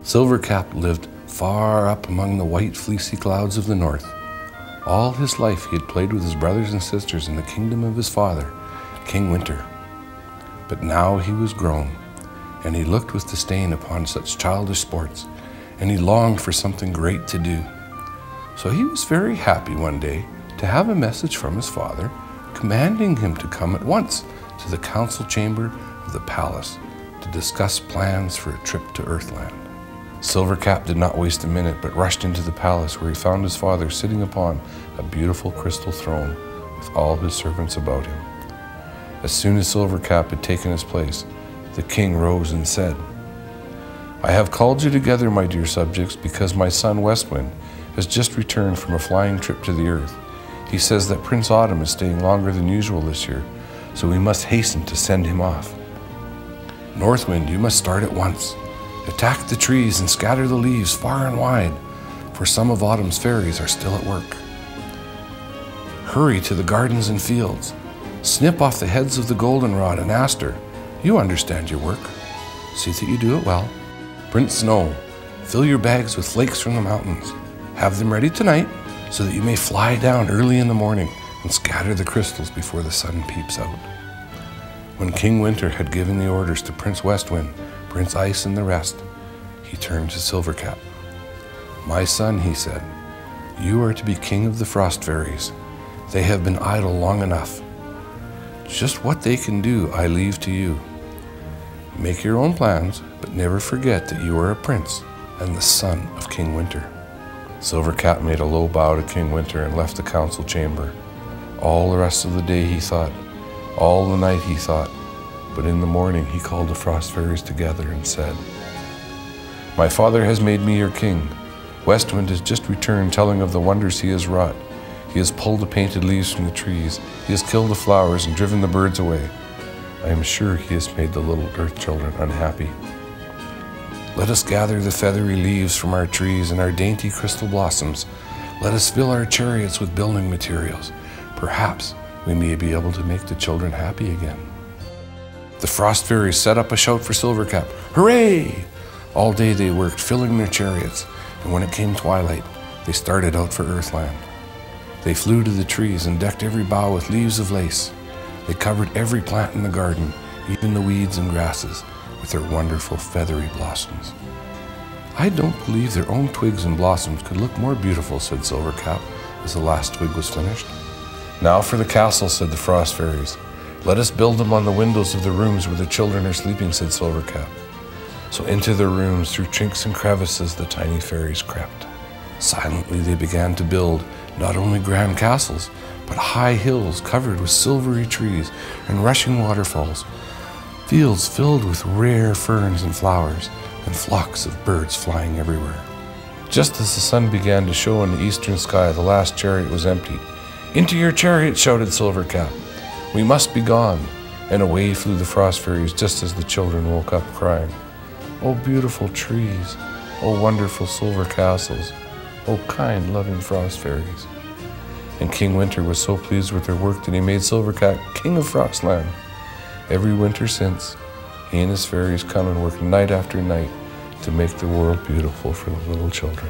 Silvercap lived far up among the white fleecy clouds of the north. All his life he had played with his brothers and sisters in the kingdom of his father, King Winter. But now he was grown, and he looked with disdain upon such childish sports, and he longed for something great to do. So he was very happy one day to have a message from his father commanding him to come at once to the council chamber of the palace to discuss plans for a trip to Earthland. Silvercap did not waste a minute, but rushed into the palace, where he found his father sitting upon a beautiful crystal throne with all his servants about him. As soon as Silvercap had taken his place, the king rose and said, "I have called you together, my dear subjects, because my son Westwind has just returned from a flying trip to the earth. He says that Prince Autumn is staying longer than usual this year, so we must hasten to send him off. Northwind, you must start at once. Attack the trees and scatter the leaves far and wide, for some of Autumn's fairies are still at work. Hurry to the gardens and fields. Snip off the heads of the goldenrod and aster. You understand your work. See that you do it well. Prince Snow, fill your bags with flakes from the mountains. Have them ready tonight, so that you may fly down early in the morning and scatter the crystals before the sun peeps out." When King Winter had given the orders to Prince Westwind, Prince Ice, and the rest, he turned to Silvercap. "My son," he said, "you are to be king of the frost fairies. They have been idle long enough. Just what they can do, I leave to you. Make your own plans, but never forget that you are a prince and the son of King Winter." Silvercap made a low bow to King Winter and left the council chamber. All the rest of the day he thought, all the night he thought, but in the morning he called the frost fairies together and said, "My father has made me your king. Westwind has just returned, telling of the wonders he has wrought. He has pulled the painted leaves from the trees. He has killed the flowers and driven the birds away. I am sure he has made the little earth children unhappy. Let us gather the feathery leaves from our trees and our dainty crystal blossoms. Let us fill our chariots with building materials. Perhaps we may be able to make the children happy again." The frost fairies set up a shout for Silvercap. Hooray! All day they worked, filling their chariots, and when it came twilight, they started out for Earthland. They flew to the trees and decked every bough with leaves of lace. They covered every plant in the garden, even the weeds and grasses, with their wonderful feathery blossoms. "I don't believe their own twigs and blossoms could look more beautiful," said Silvercap, as the last twig was finished. "Now for the castle," said the frost fairies. "Let us build them on the windows of the rooms where the children are sleeping," said Silvercap. So into their rooms, through chinks and crevices, the tiny fairies crept. Silently they began to build not only grand castles, but high hills covered with silvery trees and rushing waterfalls, fields filled with rare ferns and flowers, and flocks of birds flying everywhere. Just as the sun began to show in the eastern sky, the last chariot was emptied. "Into your chariot!" shouted Silvercap. "We must be gone." And away flew the frost fairies just as the children woke up crying, "Oh, beautiful trees! Oh, wonderful silver castles! Oh, kind, loving frost fairies!" And King Winter was so pleased with their work that he made Silvercap king of Frostland. Every winter since, he and his fairies come and work night after night to make the world beautiful for the little children.